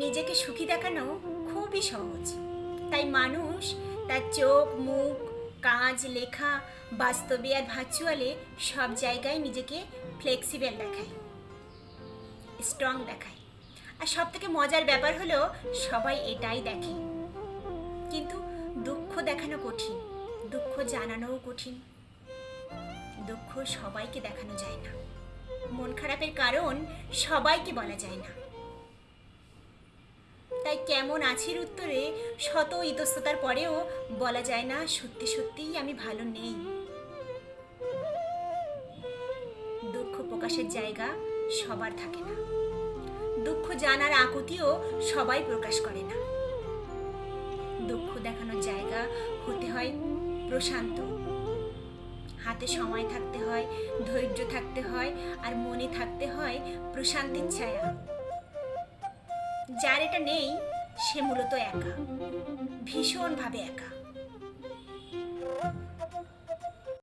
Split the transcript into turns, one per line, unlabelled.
নিজেকে সুখী দেখানো খুবই সহজ। তাই মানুষ তার চোখ, মুখ, কাজ, লেখা, বাস্তবে আর ভার্চুয়ালে সব জায়গায় নিজেকে ফ্লেক্সিবল দেখায়, স্ট্রং দেখায়। আর সব থেকে মজার ব্যাপার হলো সবাই এটাই দেখে। কিন্তু দুঃখ দেখানো কঠিন, দুঃখ জানানোও কঠিন। দুঃখ সবাইকে দেখানো যায় না, মন খারাপের কারণ সবাইকে বলা যায় না। তাই কেমন আছির উত্তরে শত ইতস্ততার পরেও বলা যায় না সত্যি সত্যিই আমি ভালো নেই। দুঃখ প্রকাশের জায়গা সবার থাকে না, দুঃখ জানার আকুতিও সবাই প্রকাশ করে না। দুঃখ দেখানোর জায়গা হতে হয় প্রশান্ত, হাতে সময় থাকতে হয়, ধৈর্য থাকতে হয়, আর মনে থাকতে হয় প্রশান্তির ছায়া। যার এটা নেই সে মূলত একা, ভীষণভাবে একা।